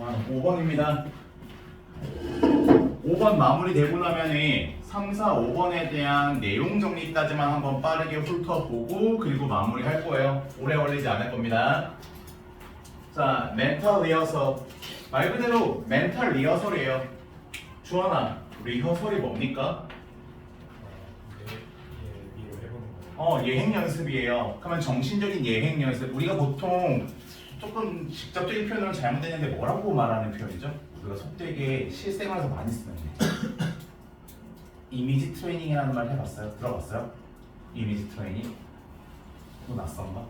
5번입니다. 5번 마무리되고 나면은 3, 4, 5번에 대한 내용 정리까지만 한번 빠르게 훑어보고 그리고 마무리할 거예요. 오래 걸리지 않을 겁니다. 자, 멘탈 리허설. 말 그대로 멘탈 리허설이에요. 주원아, 리허설이 뭡니까? 예행 연습이에요. 그러면 정신적인 예행 연습. 우리가 보통 조금 직접적인 표현으로 잘못되는데 뭐라고 말하는 표현이죠? 우리가 속되게 실생활에서 많이 쓰는 게 이미지 트레이닝이라는 말 해봤어요? 들어봤어요? 이미지 트레이닝? 그거 낯선가?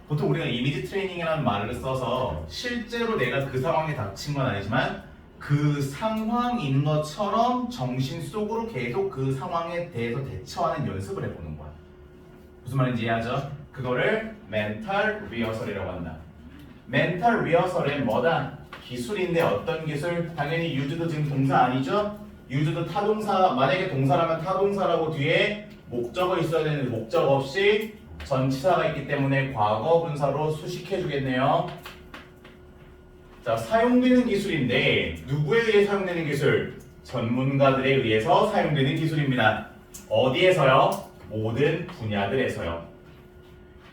보통 우리가 이미지 트레이닝이라는 말을 써서 실제로 내가 그 상황에 닥친 건 아니지만 그 상황인 것처럼 정신 속으로 계속 그 상황에 대해서 대처하는 연습을 해보는 거야. 무슨 말인지 이해하죠? 그거를 멘탈 리허설이라고 한다. 멘탈 리허설은 뭐다? 기술인데 어떤 기술? 당연히 유즈도 지금 동사 아니죠? 유즈도 타동사, 만약에 동사라면 타동사라고 뒤에 목적어 있어야 되는데 목적 없이 전치사가 있기 때문에 과거 분사로 수식해 주겠네요. 자, 사용되는 기술인데 누구에 의해 사용되는 기술? 전문가들에 의해서 사용되는 기술입니다. 어디에서요? 모든 분야들에서요.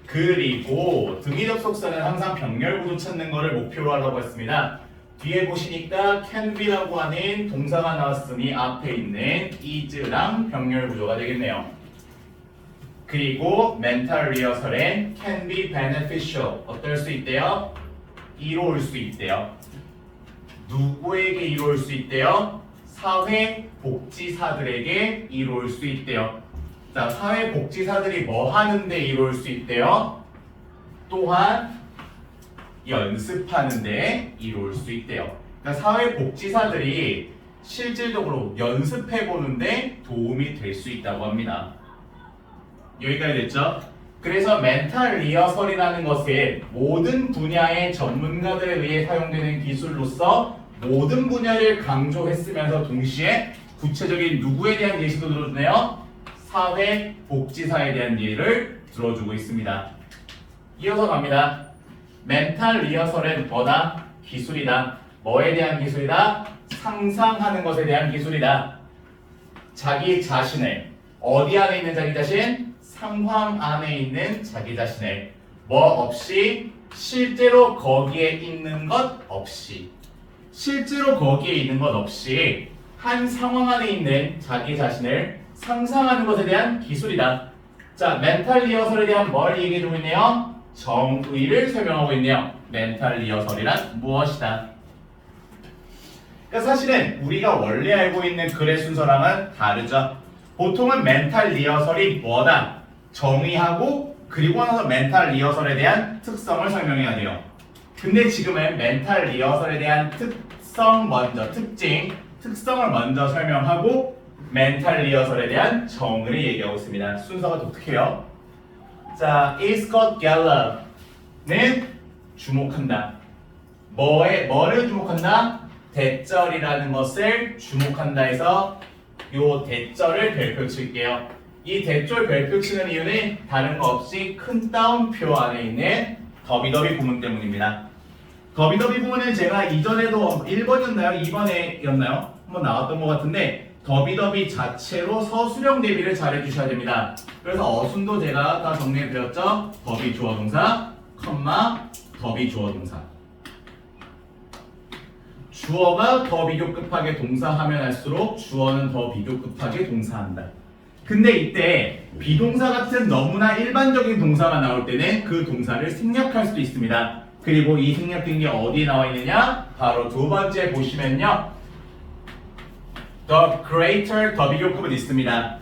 그리고 등위 접속사는 항상 병렬 구조 찾는 것을 목표로 하라고 했습니다. 뒤에 보시니까 can be라고 하는 동사가 나왔으니 앞에 있는 is랑 병렬 구조가 되겠네요. 그리고 mental rehearsal엔 can be beneficial. 어떨 수 있대요? 이로울 수 있대요. 누구에게 이로울 수 있대요? 사회복지사들에게 이로울 수 있대요. 자, 사회복지사들이 뭐 하는데 이로울 수 있대요? 또한 연습하는데 이로울 수 있대요. 그러니까 사회복지사들이 실질적으로 연습해보는데 도움이 될 수 있다고 합니다. 여기까지 됐죠? 그래서 멘탈 리허설이라는 것은 모든 분야의 전문가들에 의해 사용되는 기술로서 모든 분야를 강조했으면서 동시에 구체적인 누구에 대한 예시도 들어주네요. 사회복지사에 대한 예를 들어주고 있습니다. 이어서 갑니다. 멘탈 리허설은 뭐다? 기술이다. 뭐에 대한 기술이다? 상상하는 것에 대한 기술이다. 자기 자신을 어디 안에 있는 자기 자신? 상황 안에 있는 자기 자신을 뭐 없이 실제로 거기에 있는 것 없이 실제로 거기에 있는 것 없이 한 상황 안에 있는 자기 자신을 상상하는 것에 대한 기술이다. 자, 멘탈 리허설에 대한 뭘 얘기해주고 있네요? 정의를 설명하고 있네요. 멘탈 리허설이란 무엇이다? 그러니까 사실은 우리가 원래 알고 있는 글의 순서랑은 다르죠. 보통은 멘탈 리허설이 뭐다? 정의하고 그리고 나서 멘탈 리허설에 대한 특성을 설명해야 돼요. 근데 지금은 멘탈 리허설에 대한 특성 먼저, 특성을 먼저 설명하고 멘탈 리허설에 대한 정의를 얘기하고 있습니다. 순서가 독특해요. 자, E. Scott Gallup는 주목한다. 뭐를 주목한다? 대절이라는 것을 주목한다 해서 요 대절을 별표 칠게요. 이 대절 별표 치는 이유는 다른 거 없이 큰 따옴표 안에 있는 더비더비 부문 때문입니다. 더비더비 부문은 제가 이전에도 1번이었나요? 2번에였나요? 한번 나왔던 것 같은데 더비더비 자체로 서술형 대비를 잘 해주셔야 됩니다. 그래서 어순도 제가 다 정리해드렸죠? 더비 주어 동사, 컴마, 더비 주어 동사. 주어가 더 비교급하게 동사하면 할수록 주어는 더 비교급하게 동사한다. 근데 이때 비동사 같은 너무나 일반적인 동사가 나올 때는 그 동사를 생략할 수도 있습니다. 그리고 이 생략된 게 어디에 나와 있느냐? 바로 두 번째 보시면요. The greater 더 비교급은 있습니다.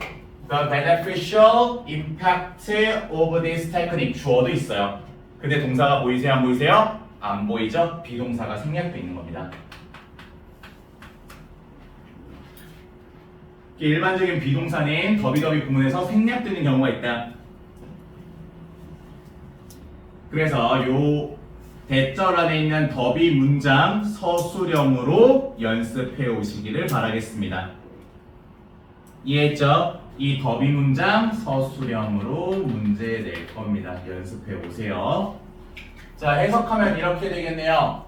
The beneficial impact of this technique 주어도 있어요. 근데 동사가 보이세요? 안 보이세요? 안 보이죠? 비동사가 생략되어 있는 겁니다. 일반적인 비동사는 더비더비 구문에서 생략되는 경우가 있다. 그래서 요 대절 안에 있는 더비 문장 서술형으로 연습해 오시기를 바라겠습니다. 이해했죠? 이 더비 문장 서술형으로 문제 낼 겁니다. 연습해 오세요. 자, 해석하면 이렇게 되겠네요.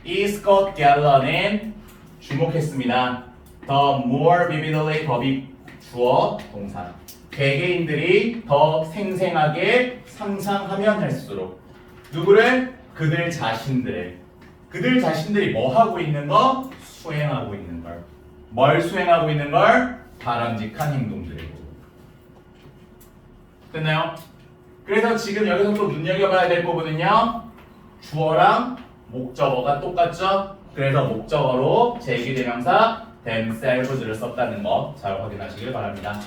이 스콧 갤런은 주목했습니다. The more vividly 법이 주어 동사. 개개인들이 더 생생하게 상상하면 할수록 누구를? 그들 자신들을. 그들 자신들이 뭐 하고 있는 거? 수행하고 있는 걸. 뭘 수행하고 있는 걸? 바람직한 행동들을. 됐나요? 그래서 지금 여기서 또 눈여겨봐야 될 부분은요. 주어랑 목적어가 똑같죠? 그래서 목적어로 제기대명사 themselves를 썼다는 거 잘 확인하시길 바랍니다.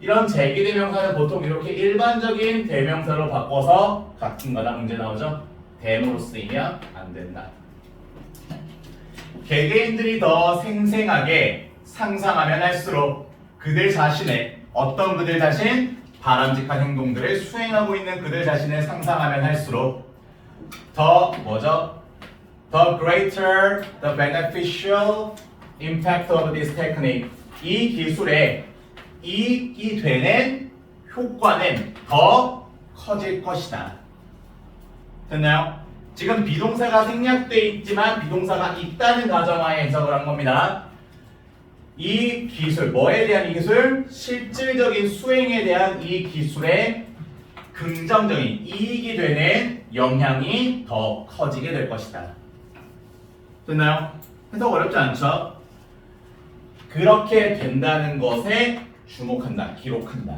이런 제기대명사는 보통 이렇게 일반적인 대명사로 바꿔서 같은 거랑 문제 나오죠? them으로 쓰이면 안 된다. 개개인들이 더 생생하게 상상하면 할수록 그들 자신의 어떤 그들 자신? 바람직한 행동들을 수행하고 있는 그들 자신을 상상하면 할수록 더 뭐죠? The greater the beneficial impact of this technique. 이 기술의 이익이 되는 효과는 더 커질 것이다. 됐나요? 지금 비동사가 생략되어 있지만 비동사가 있다는 가정하에 해석을 한 겁니다. 이 기술, 뭐에 대한 이 기술? 실질적인 수행에 대한 이 기술의 긍정적인 이익이 되는 영향이 더 커지게 될 것이다. 됐나요? 해석 어렵지 않죠? 그렇게 된다는 것에 주목한다, 기록한다.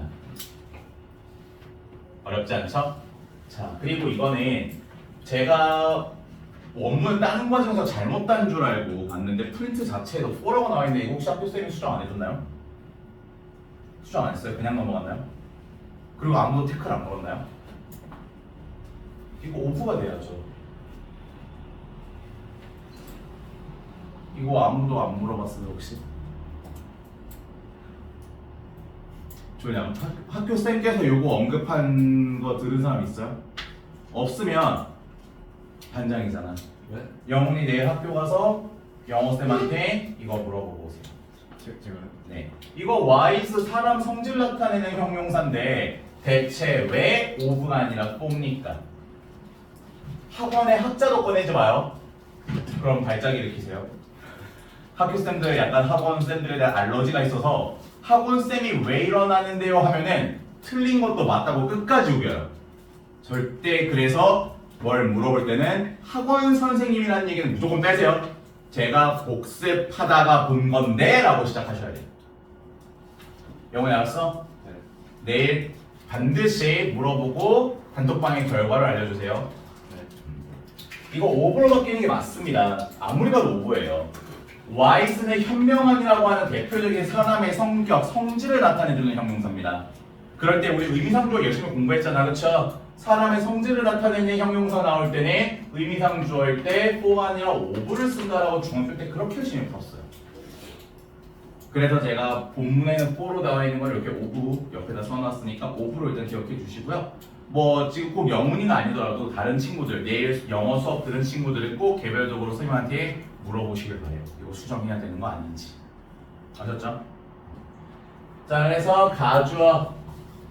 어렵지 않죠? 자, 그리고 이거는 제가 원문 다른 과정에서 잘못 딴 줄 알고 봤는데 프린트 자체에도 4라고 나와 있는데 이거 혹시 학교쌤이 수정 안 해줬나요? 수정 안 했어요? 그냥 넘어갔나요? 그리고 아무도 태클 안 걸었나요? 이거 오프가 돼야죠. 이거 아무도 안 물어봤어요 혹시? 조냐 학교쌤께서 이거 언급한 거 들은 사람 있어요? 없으면 반장이잖아. 네? 영훈이 내일 학교 가서 영어쌤한테 이거 물어보고 오세요. 제가요? 네. 이거 wise 사람 성질 나타내는 형용사인데 대체 왜 of가 아니라 for입니까? 학원에 학자도 꺼내지 마요. 그럼 발작 일으키세요. 학교쌤들 약간 학원쌤들에 대한 알러지가 있어서 학원쌤이 왜 일어나는데요 하면은 틀린 것도 맞다고 끝까지 우겨요. 절대 그래서 뭘 물어볼 때는 학원 선생님이라는 얘기는 무조건 빼세요. 제가 복습하다가 본 건데 라고 시작하셔야 돼요. 영훈이 알았어? 네. 내일 반드시 물어보고 단톡방의 결과를 알려주세요. 네. 이거 오버로 바뀌는 게 맞습니다. 아무리 봐도 오버예요. wise는 현명한이라고 하는 대표적인 사람의 성격, 성질을 나타내주는 형용사입니다. 그럴 때 우리 의미상주어 열심히 공부했잖아, 그쵸? 사람의 성질을 나타내는 형용사 나올 때는 의미상주어일 때 for가 아니라 of를 쓴다라고 중학교 때 그렇게 열심히 풀었어요. 그래서 제가 본문에는 for로 나와 있는 걸 이렇게 of 옆에다 써놨으니까 of로 일단 기억해 주시고요. 뭐 지금 꼭 영훈이가 아니더라도 다른 친구들, 내일 영어 수업 들은 친구들은 꼭 개별적으로 선생님한테 물어보시길 바래요. 이거 수정해야 되는 거 아닌지. 아셨죠? 자, 그래서 가주어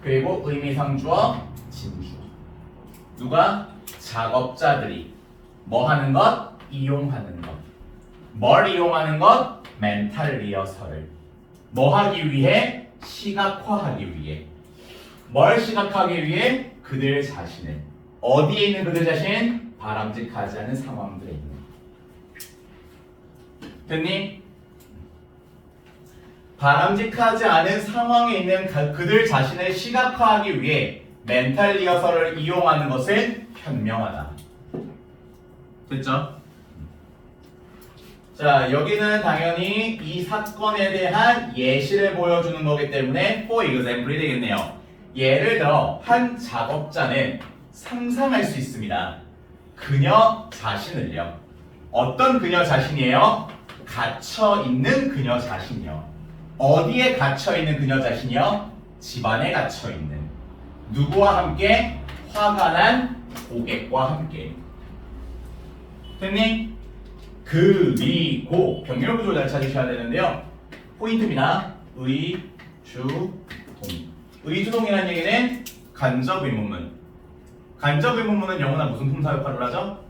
그리고 의미상주어, 진주어. 누가? 작업자들이 뭐 하는 것? 이용하는 것. 뭘 이용하는 것? 멘탈 리허설을. 뭐 하기 위해? 시각화하기 위해. 뭘 시각하기 위해? 그들 자신을. 어디에 있는 그들 자신? 바람직하지 않은 상황들에 있는. 됐니? 바람직하지 않은 상황에 있는 그들 자신을 시각화하기 위해 멘탈 리허설을 이용하는 것은 현명하다. 됐죠? 자, 여기는 당연히 이 사건에 대한 예시를 보여주는 거기 때문에 for example이 되겠네요. 예를 들어 한 작업자는 상상할 수 있습니다. 그녀 자신을요. 어떤 그녀 자신이에요? 갇혀 있는 그녀 자신이요. 어디에 갇혀 있는 그녀 자신이요? 집안에 갇혀 있는. 누구와 함께? 화가 난 고객과 함께. 됐니? 그리고 병렬 구조 잘 찾으셔야 되는데요. 포인트입니다. 의, 주, 동. 의주동이라는 얘기는 간접 의문문. 간접 의문문은 영어나 무슨 품사 역할을 하죠?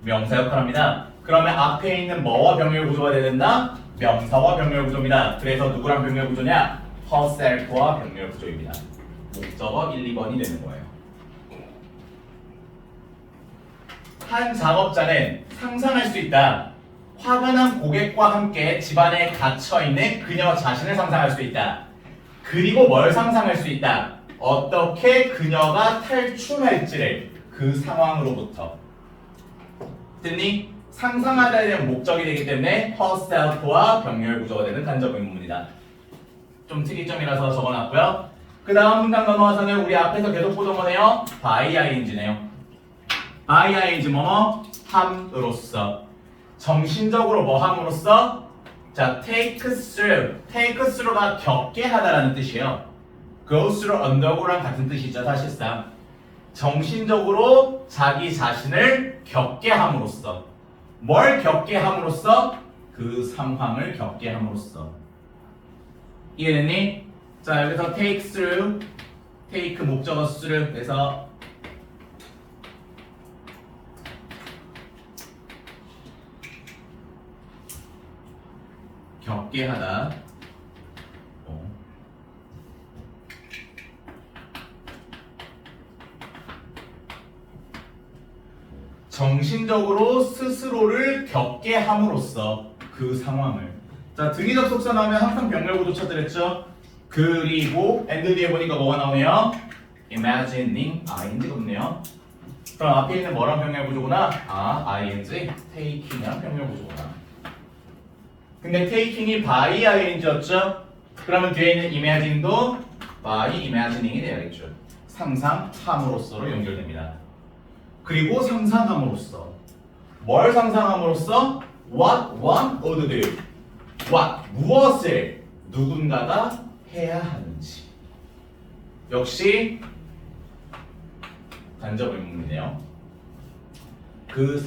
명사 역할을 합니다. 그러면 앞에 있는 뭐와 병렬 구조가 돼야 된다? 명사와 병렬 구조입니다. 그래서 누구랑 병렬 구조냐? herself와 병렬 구조입니다. 목적어 1, 2번이 되는 거예요. 한 작업자는 상상할 수 있다. 화가 난 고객과 함께 집안에 갇혀있는 그녀 자신을 상상할 수 있다. 그리고 뭘 상상할 수 있다. 어떻게 그녀가 탈출할지를 그 상황으로부터. 듣니? 상상하다에 대한 목적이 되기 때문에 herself와 병렬 구조가 되는 간접 의문문이다. 좀 특이점이라서 적어놨고요. 그 다음 문장 넘어가서는 우리 앞에서 계속 보던 거네요. by ing네요. by ing 뭐뭐? 함으로써. 정신적으로 뭐 함으로써? 자, take through가 겪게 하다라는 뜻이에요. go through undergo랑 같은 뜻이죠, 사실상. 정신적으로 자기 자신을 겪게 함으로써. 뭘 겪게 함으로써? 그 상황을 겪게 함으로써. 이해됐니? 자, 여기서 take through, take 목적어 through. 그래서 겪게 하다. 정신적으로 스스로를 겪게 함으로써 그 상황을. 자, 등위 접속사 나오면 항상 병렬구조 쳐드렸죠. 그리고 and 뒤에 보니까 뭐가 나오네요? imagining, ing가 없네요. 그럼 앞에 있는 뭐랑 병렬구조구나? ing, taking이랑 병렬구조구나. 근데 taking이 by ing였죠? 그러면 뒤에 있는 imagining도 by imagining이 돼야겠죠. 상상함으로써로 연결됩니다. 그리고 상상함으로써. 뭘 상상함으로써? What one would do. What, 무엇을 누군가가 해야 하는지. 역시 간접 의문이네요. 그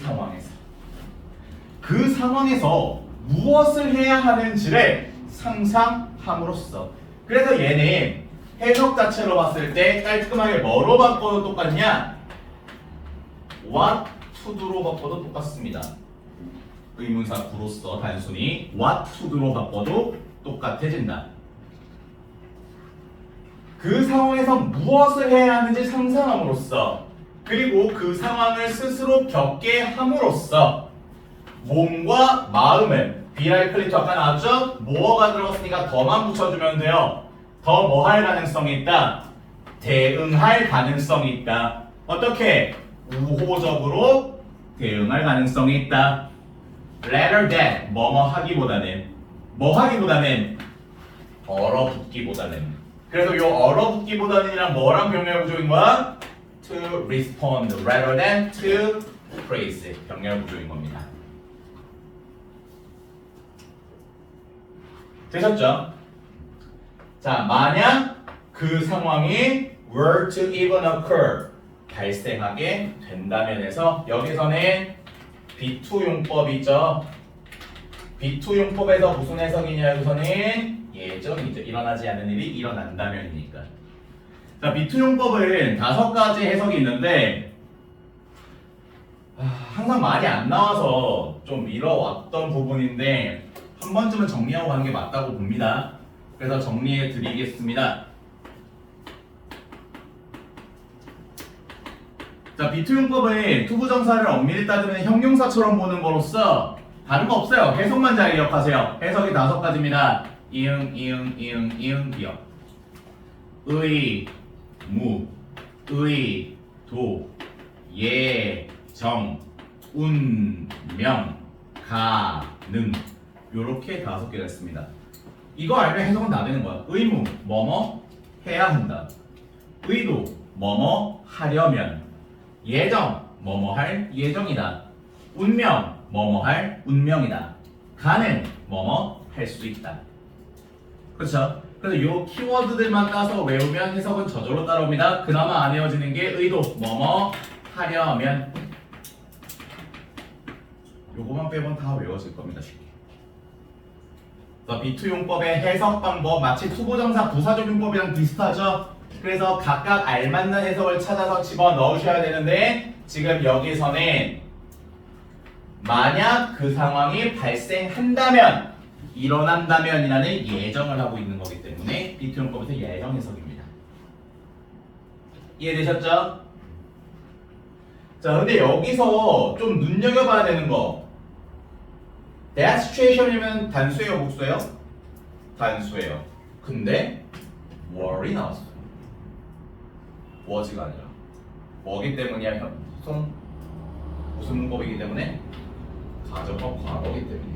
상황에서 무엇을 해야 하는지를 상상함으로써. 그래서 얘는 해석 자체로 봤을 때 깔끔하게 뭐로 바꿔도 똑같냐? what to do로 바꿔도 똑같습니다. 의문사 구로서 단순히 what to do로 바꿔도 똑같아진다. 그 상황에서 무엇을 해야 하는지 상상함으로써, 그리고 그 상황을 스스로 겪게 함으로써 몸과 마음을, 비랄클리토 아까 나왔죠? 뭐가 들어갔으니까 더만 붙여주면 돼요. 더 뭐 할 가능성이 있다? 대응할 가능성이 있다. 어떻게? 우호적으로 대응할 가능성이 있다. Rather than 뭐뭐 하기보다는 얼어붙기보다는. 그래서 요 얼어붙기보다는이랑 뭐랑 병렬 구조인 거야? To respond rather than to praise. 병렬 구조인 겁니다. 되셨죠? 자, 만약 그 상황이 were to even occur, 발생하게 된다면 해서 여기서는 B2 용법이죠. B2 용법에서 무슨 해석이냐, 여기서는 예정이죠. 일어나지 않는 일이 일어난다면이니까. 자, B2 용법은 5가지 해석이 있는데 항상 말이 안 나와서 좀 미뤄왔던 부분인데 한 번쯤은 정리하고 가는 게 맞다고 봅니다. 그래서 정리해 드리겠습니다. 자, B2 용법은 투부정사를 엄밀히 따지면 형용사처럼 보는 거로서 다른 거 없어요. 해석만 잘 기억하세요. 해석이 5가지입니다. 이응, 기억. 의, 무, 의, 도, 예, 정, 운, 명, 가, 능. 요렇게 5개가 있습니다. 이거 알면 해석은 다 되는 거야. 의무, 뭐뭐 해야 한다. 의도, 뭐뭐 하려면. 예정, 뭐뭐 할 예정이다. 운명, 뭐뭐 할 운명이다. 가능, 뭐뭐 할 수 있다. 그렇죠? 그래서 요 키워드들만 따서 외우면 해석은 저절로 따라옵니다. 그나마 안 외워지는 게 의도, 뭐뭐 하려면. 요거만 빼면 다 외워질 겁니다. 쉽게. B2 용법의 해석 방법 마치 투부정사 부사적 용법이랑 비슷하죠? 그래서 각각 알맞는 해석을 찾아서 집어 넣으셔야 되는데 지금 여기서는 만약 그 상황이 발생한다면, 일어난다면이라는 예정을 하고 있는 거기 때문에 비투용법에서 예정 해석입니다. 이해되셨죠? 자, 근데 여기서 좀 눈여겨봐야 되는 거. That situation이면 단수예요, 복수예요? 단수예요. 근데 were이 나왔어요. was가 아니라. 뭐기 때문이야, 형? 무슨 문법이기 때문에? 가정법 과거기 때문에.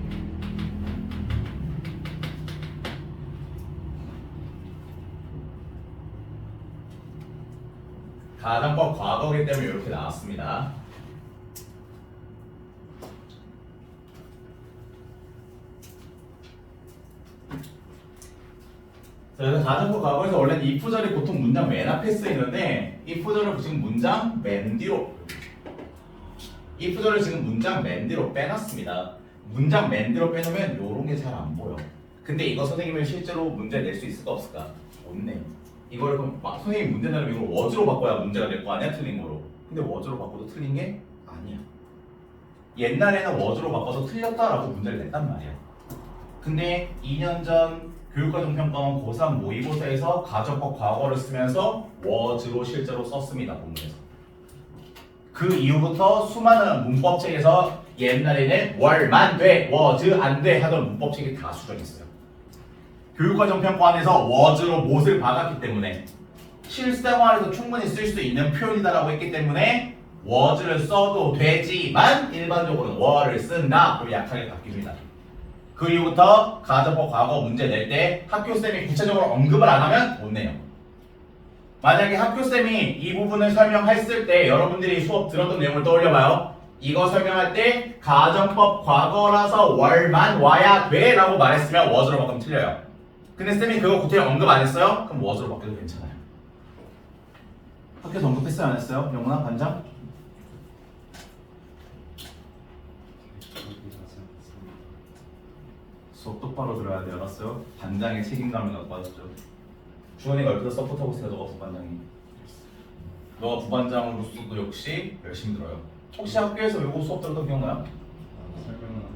가정법 과거기 때문에 이렇게 나왔습니다. 그래서 가정법 과거에서 원래는 if 절이 보통 문장 맨 앞에 쓰이는데 if 절을 지금 문장 맨 뒤로 if 절을 지금 문장 맨 뒤로 빼놨습니다. 문장 맨 뒤로 빼놓으면 이런 게 잘 안 보여. 근데 이거 선생님이 실제로 문제 낼 수 있을까 없을까? 없네. 이거를 그럼 막 선생님 문제 내면 이걸 워즈로 바꿔야 문제가 될 거 아니야? 틀린 거로. 근데 워즈로 바꿔도 틀린 게 아니야. 옛날에는 워즈로 바꿔서 틀렸다라고 문제를 냈단 말이야. 근데 2년 전 교육과정평가원 고3 모의고사에서 가정법 과거를 쓰면서 워즈로 실제로 썼습니다. 본문에서. 그 이후부터 수많은 문법책에서 옛날에는 월만 돼, 워즈 안 돼 하던 문법책이 다 수정했어요. 교육과정평가원에서 워즈로 못을 박았기 때문에 실생활에서 충분히 쓸 수 있는 표현이다라고 했기 때문에 워즈를 써도 되지만 일반적으로는 워를 쓴다. 그럼 약하게 바뀝니다. 그 이후부터 가정법 과거 문제 낼 때 학교쌤이 구체적으로 언급을 안 하면 못 내요. 만약에 학교쌤이 이 부분을 설명했을 때 여러분들이 수업 들었던 내용을 떠올려봐요. 이거 설명할 때 가정법 과거라서 월만 와야 돼 라고 말했으면 was로 바꾸면 틀려요. 근데 쌤이 그거 구체적으로 언급 안 했어요? 그럼 was로 바뀌어도 괜찮아요. 학교에서 언급했어요? 안 했어요? 영훈아 반장? 수업 똑바로 들어야 돼요. 알았어요? 반장의 책임감을 갖고 왔죠. 주원이가 옆에서 서포트하고 있어요. 너가 부반장이. 너가 부반장으로서도 역시 열심히 들어요. 혹시 학교에서 요거 수업 들었던 기억나요? 설명하는데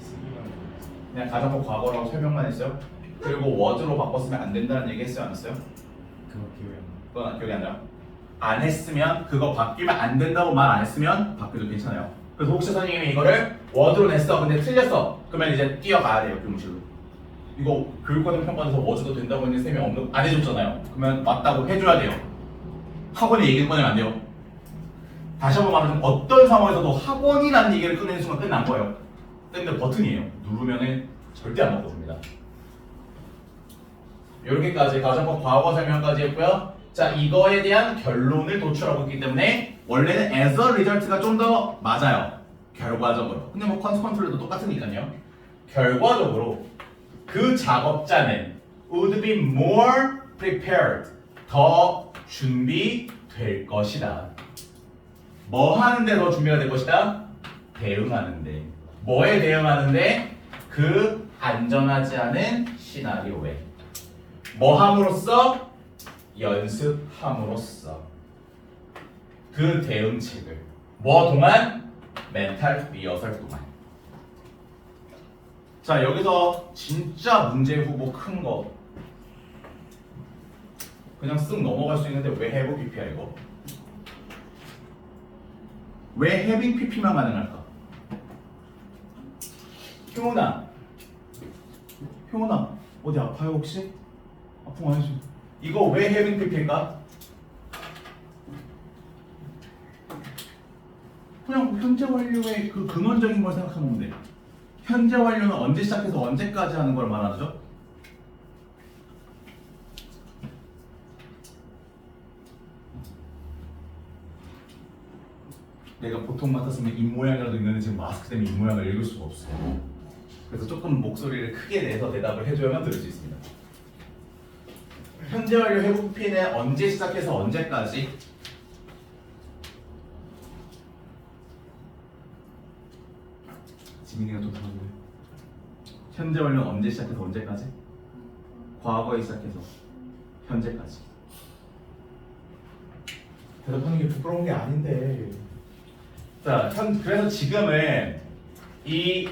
쓰기만 했어요. 그냥 가정법 과거라고 설명만 했어요? 그리고 워드로 바꿨으면 안 된다는 얘기 했어요? 안 했어요? 그거 기억이 안 나. 그건 기억이 안 나요? 안 했으면 그거 바뀌면 안 된다고 말 안 했으면 바뀌어도 괜찮아요. 그래서 혹시 선생님이 이거를 워드로 냈어 근데 틀렸어 그러면 이제 뛰어가야 돼요. 교무실로. 이거 교육과정 평가에서 워드도 된다고 했는데 쌤이 언급 안 해줬잖아요. 그러면 맞다고 해줘야 돼요. 학원에 얘기를 꺼내면 안 돼요. 다시 한번 말하자면 어떤 상황에서도 학원이라는 얘기를 꺼내는 순간 끝난 거예요. 근데 버튼이에요. 누르면은 절대 안 바꿔줍니다. 이렇게까지 가정법 과거 설명까지 했고요. 자, 이거에 대한 결론을 도출하고 있기 때문에 원래는 as a result가 좀 더 맞아요. 결과적으로. 근데 뭐 consequently도 똑같으니까요. 결과적으로 그 작업자는 would be more prepared. 더 준비될 것이다. 뭐 하는데 더 준비가 될 것이다? 대응하는데. 뭐에 대응하는데? 그 안전하지 않은 시나리오에. 뭐 함으로써? 연습함으로써. 그 대응책을. 뭐 동안? 멘탈 리허설 동안. 자, 여기서 진짜 문제 후보 큰 거. 그냥 쓱 넘어갈 수 있는데 왜 have pp야 이거? 왜 having pp만 가능할까? 효은아 어디 아파요 혹시? 아픈 거 아니지? 이거 왜 having pp일까? 그냥 현재 완료의 그 근원적인 걸 생각하면 돼. 현재 완료는 언제 시작해서 언제까지 하는 걸 말하죠? 내가 보통 같았으면 입 모양이라도 있는데 지금 마스크 때문에 입 모양을 읽을 수가 없어요. 그래서 조금 목소리를 크게 내서 대답을 해줘야만 들을 수 있습니다. 현재 완료 회복 PP는 언제 시작해서 언제까지? 지민이가 좀 들어보래. 현재 완료는 언제 시작해서 언제까지? 과거에 시작해서 현재까지. 대답하는 게 부끄러운 게 아닌데 자, 그래서 지금은 이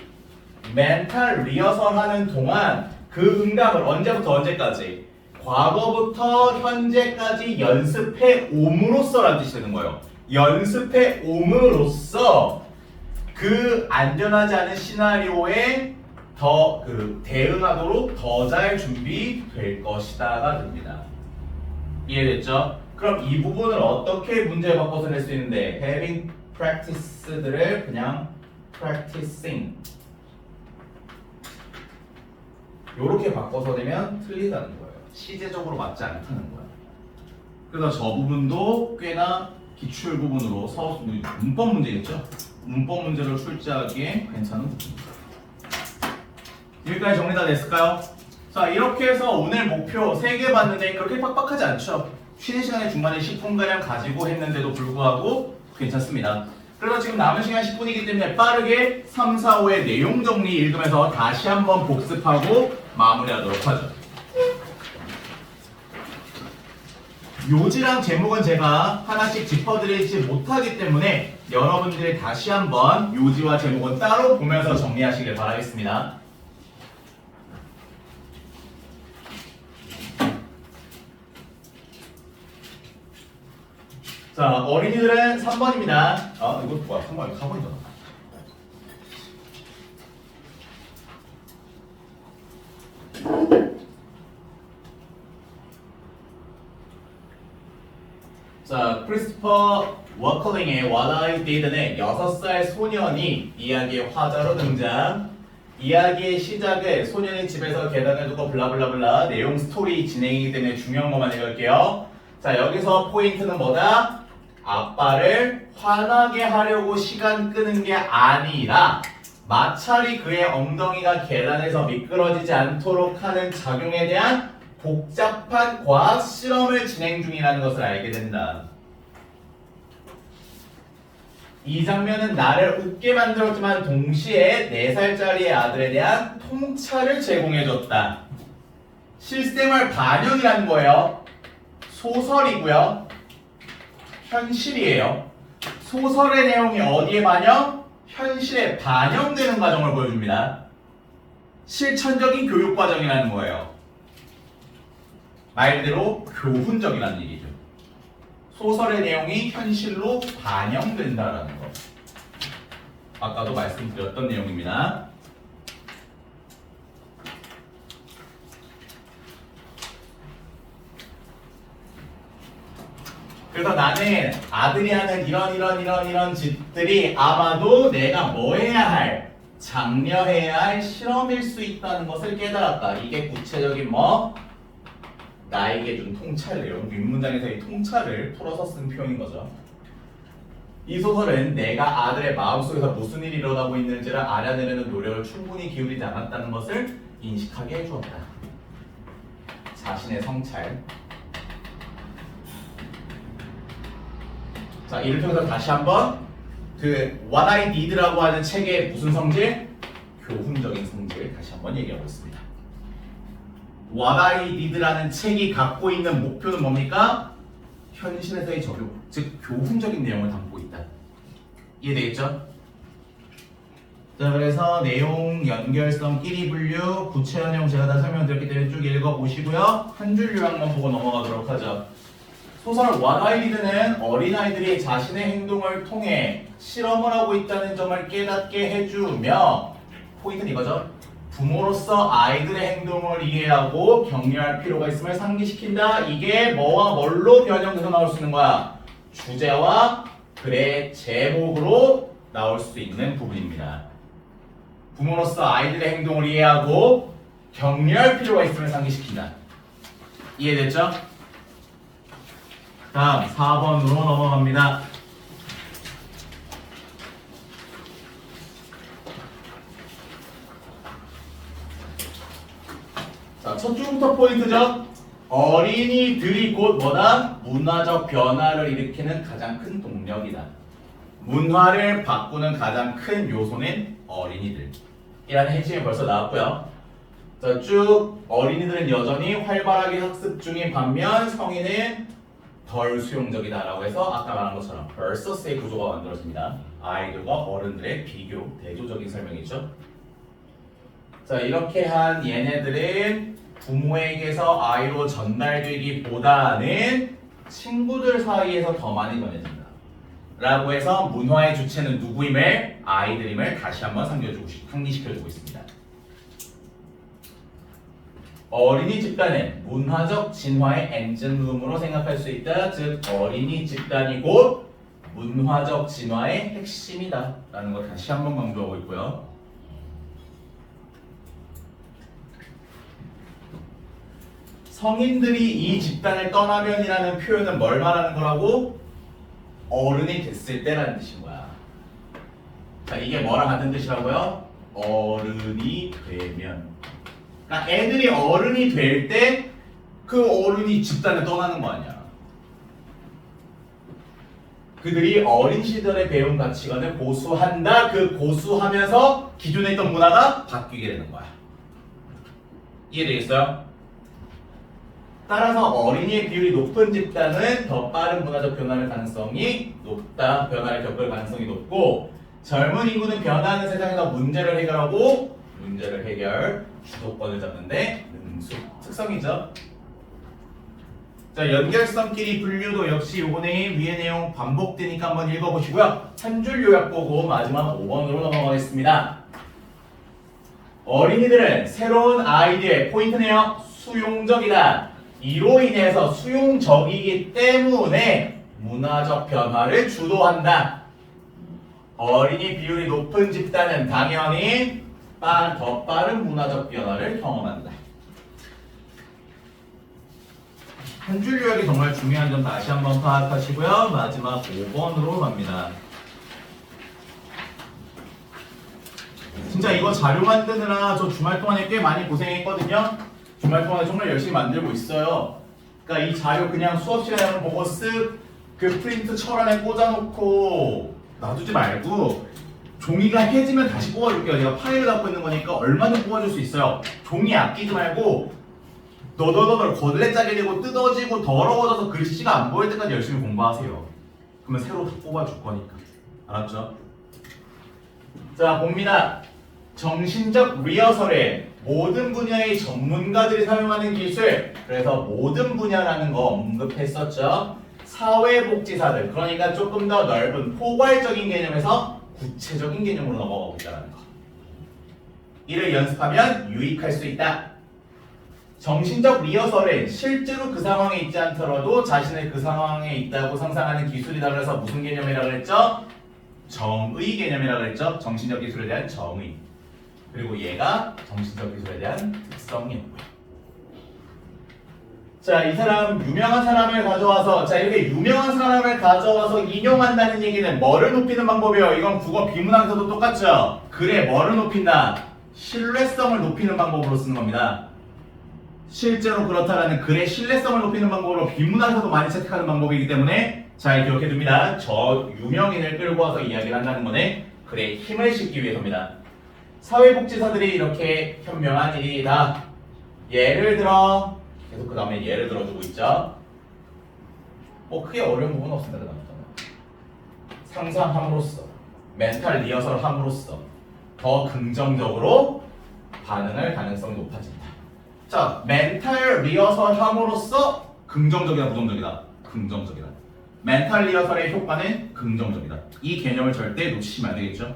멘탈 리허설 하는 동안 그 응답을 언제부터 언제까지? 과거부터 현재까지 연습해 옴으로써라는 뜻이 되는 거예요. 연습해 옴으로써 그 안전하지 않은 시나리오에 더 대응하도록 더 잘 준비될 것이다가 됩니다. 이해됐죠? 그럼 이 부분을 어떻게 문제에 바꿔서 낼 수 있는데 having practice들을 그냥 practicing 요렇게 바꿔서 내면 틀리다는 거예요. 시제적으로 맞지 않다는 거야. 그래서 저 부분도 꽤나 기출 부분으로 문법 문제겠죠? 문법 문제를 출제하기에 괜찮은 부분입니다. 여기까지 정리 다 됐을까요? 자, 이렇게 해서 오늘 목표 3개 봤는데 그렇게 빡빡하지 않죠? 쉬는 시간에 중간에 10분가량 가지고 했는데도 불구하고 괜찮습니다. 그래서 지금 남은 시간 10분이기 때문에 빠르게 3, 4, 5의 내용 정리 읽으면서 다시 한번 복습하고 마무리하도록 하죠. 요지랑 제목은 제가 하나씩 짚어드리지 못하기 때문에 여러분들이 다시 한번 요지와 제목은 따로 보면서 정리하시길 바라겠습니다. 자, 어린이들은 3번입니다. 아, 이거 뭐야? 3번이 4번이잖아. 자, 크리스토퍼 워클링의 What I Did는 6살 소년이 이야기의 화자로 등장. 이야기의 시작은 소년이 집에서 계단을 두고 블라블라블라 내용 스토리 진행이기 때문에 중요한 것만 읽을게요. 자, 여기서 포인트는 뭐다? 아빠를 화나게 하려고 시간 끄는 게 아니라 마찰이 그의 엉덩이가 계단에서 미끄러지지 않도록 하는 작용에 대한 복잡한 과학 실험을 진행 중이라는 것을 알게 된다. 이 장면은 나를 웃게 만들었지만 동시에 4살짜리 아들에 대한 통찰을 제공해줬다. 실생활 반영이라는 거예요. 소설이고요. 현실이에요. 소설의 내용이 어디에 반영? 현실에 반영되는 과정을 보여줍니다. 실천적인 교육 과정이라는 거예요. 말 그대로 교훈적이라는 얘기죠. 소설의 내용이 현실로 반영된다라는 거. 아까도 말씀드렸던 내용입니다. 그래서 나는 아들이 하는 이런 짓들이 아마도 내가 뭐 해야 할, 장려해야 할 실험일 수 있다는 것을 깨달았다. 이게 구체적인 나에게 준 통찰 내용, 윗문장에서 이 통찰을 풀어서 쓴 표현인 거죠. 이 소설은 내가 아들의 마음속에서 무슨 일이 일어나고 있는지를 알아내려는 노력을 충분히 기울이지 않았다는 것을 인식하게 해주었다. 자신의 성찰. 자, 이를 통해서 다시 한번 What I Did라고 하는 책의 무슨 성질? 교훈적인 성질을 다시 한번 얘기하고 있습니다. What I Did라는 책이 갖고 있는 목표는 뭡니까? 현실에서의 적용, 즉 교훈적인 내용을 담고 있다. 이해되겠죠? 자, 그래서 내용, 연결성, 끼리 분류, 구체화 내용 제가 다 설명드렸기 때문에 쭉 읽어보시고요. 한 줄 요약만 보고 넘어가도록 하죠. 소설 What I Did는 어린아이들이 자신의 행동을 통해 실험을 하고 있다는 점을 깨닫게 해주며, 포인트는 이거죠. 부모로서 아이들의 행동을 이해하고 격려할 필요가 있음을 상기시킨다. 이게 뭐와 뭘로 변형돼서 나올 수 있는 거야? 주제와 글의 제목으로 나올 수 있는 부분입니다. 부모로서 아이들의 행동을 이해하고 격려할 필요가 있음을 상기시킨다. 이해됐죠? 다음 4번으로 넘어갑니다. 자, 첫 줄부터 포인트죠. 어린이들이 곧 뭐다? 문화적 변화를 일으키는 가장 큰 동력이다. 문화를 바꾸는 가장 큰 요소는 어린이들이라는 핵심이 벌써 나왔고요. 자, 쭉 어린이들은 여전히 활발하게 학습 중인 반면 성인은 덜 수용적이다라고 해서 아까 말한 것처럼 versus의 구조가 만들어집니다. 아이들과 어른들의 비교, 대조적인 설명이죠. 자, 이렇게 한 얘네들은 부모에게서 아이로 전달되기보다는 친구들 사이에서 더 많이 전해진다. 라고 해서 문화의 주체는 누구임을 아이들임을 다시 한번 상기시켜주고 있습니다. 어린이 집단은 문화적 진화의 엔진룸으로 생각할 수 있다. 즉 어린이 집단이 곧 문화적 진화의 핵심이다 라는 걸 다시 한번 강조하고 있고요. 성인들이 이 집단을 떠나면이라는 표현은 뭘 말하는 거라고? 어른이 됐을 때라는 뜻인 거야. 자, 이게 뭐랑 같은 뜻이라고요? 어른이 되면. 그러니까 애들이 어른이 될 때 그 어른이 집단을 떠나는 거 아니야. 그들이 어린 시절에 배운 가치관을 고수한다. 그 고수하면서 기존에 있던 문화가 바뀌게 되는 거야. 이해되겠어요? 따라서 어린이의 비율이 높은 집단은 더 빠른 문화적 변화의 가능성이 높다. 변화를 겪을 가능성이 높고 젊은 인구는 변화하는 세상에서 문제를 해결하고 문제를 해결, 주도권을 잡는데 능숙. 특성이죠. 자, 연결성끼리 분류도 역시 요번에 위의 내용 반복되니까 한번 읽어보시고요. 한 줄 요약 보고 마지막 5번으로 넘어가겠습니다. 어린이들은 새로운 아이디어의 포인트네요. 수용적이다. 이로 인해서 수용적이기 때문에 문화적 변화를 주도한다. 어린이 비율이 높은 집단은 당연히 더 빠른 문화적 변화를 경험한다. 한 줄 요약이 정말 중요한 점 다시 한번 파악하시고요. 마지막 5번으로 갑니다. 진짜 이거 자료 만드느라 저 주말 동안에 꽤 많이 고생했거든요. 주말 동안에 정말 열심히 만들고 있어요. 그러니까 이 자료 그냥 수업 시간에 보고 쓱 그 프린트 철 안에 꽂아놓고 놔두지 말고 종이가 해지면 다시 뽑아줄게요. 제가 파일을 갖고 있는 거니까 얼마든 뽑아줄 수 있어요. 종이 아끼지 말고 너덜너덜 거들레 짜게 되고 뜯어지고 더러워져서 글씨가 안 보일 때까지 열심히 공부하세요. 그러면 새로 다 뽑아줄 거니까. 알았죠? 자, 봅니다. 정신적 리허설에 모든 분야의 전문가들이 사용하는 기술. 그래서 모든 분야라는 거 언급했었죠. 사회복지사들. 그러니까 조금 더 넓은 포괄적인 개념에서 구체적인 개념으로 넘어가고 있다는 거. 이를 연습하면 유익할 수 있다. 정신적 리허설은 실제로 그 상황에 있지 않더라도 자신을 그 상황에 있다고 상상하는 기술이다. 그래서 무슨 개념이라고 그랬죠? 정의 개념이라고 그랬죠? 정신적 기술에 대한 정의. 그리고 얘가 정신적 기술에 대한 특성이었고요. 자, 이 사람 유명한 사람을 가져와서 자 이렇게 유명한 사람을 가져와서 인용한다는 얘기는 뭐를 높이는 방법이에요? 이건 국어 비문항에서도 똑같죠? 글에 뭐를 높인다? 신뢰성을 높이는 방법으로 쓰는 겁니다. 실제로 그렇다라는 글의 신뢰성을 높이는 방법으로 비문항에서도 많이 채택하는 방법이기 때문에 잘 기억해 둡니다. 저 유명인을 끌고 와서 이야기를 한다는 거는 글에 힘을 싣기 위해서입니다. 사회복지사들이 이렇게 현명한 일이다. 예를 들어 계속 그 다음에 예를 들어주고 있죠. 크게 어려운 부분은 없습니다. 그 다음에 상상함으로써 멘탈 리허설 함으로써 더 긍정적으로 반응할 가능성이 높아진다. 자, 멘탈 리허설 함으로써 긍정적이다, 부정적이다? 긍정적이다. 멘탈 리허설의 효과는 긍정적이다. 이 개념을 절대 놓치시면 안 되겠죠.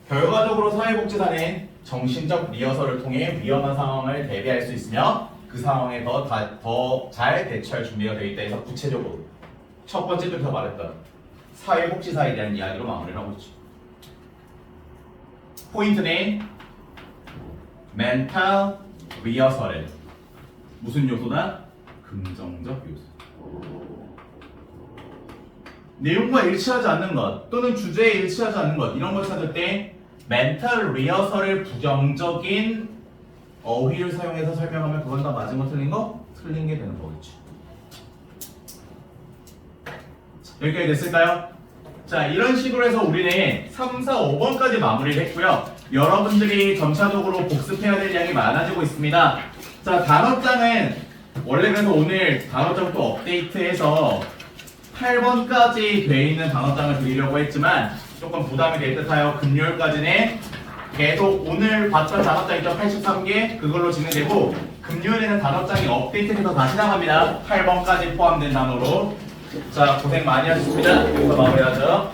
결과적으로 사회복지사는 정신적 리허설을 통해 위험한 상황을 대비할 수 있으며 그 상황에 더 잘 대처할 준비가 되어 있다 해서 구체적으로 첫 번째 부터 말했던 사회복지사에 대한 이야기로 마무리를 하고 있죠. 포인트는 멘탈 리허설에 무슨 요소다? 긍정적 요소. 내용과 일치하지 않는 것 또는 주제에 일치하지 않는 것 이런 걸 찾을 때 멘탈 리허설을 부정적인 어휘를 사용해서 설명하면 그건 다 맞은 거 틀린 거? 틀린 게 되는 거겠죠. 여기까지 됐을까요? 자, 이런 식으로 해서 우리는 3, 4, 5번까지 마무리를 했고요. 여러분들이 점차적으로 복습해야 될 양이 많아지고 있습니다. 자, 단어장은 원래 그래서 오늘 단어장 또 업데이트해서 8번까지 돼 있는 단어장을 드리려고 했지만 조금 부담이 될 듯하여 금요일까지는 계속 오늘 봤던 단어장 있죠? 83개 그걸로 진행되고 금요일에는 단어장이 업데이트돼서 다시 나갑니다. 8번까지 포함된 단어로. 자, 고생 많이 하셨습니다. 여기서 마무리하죠.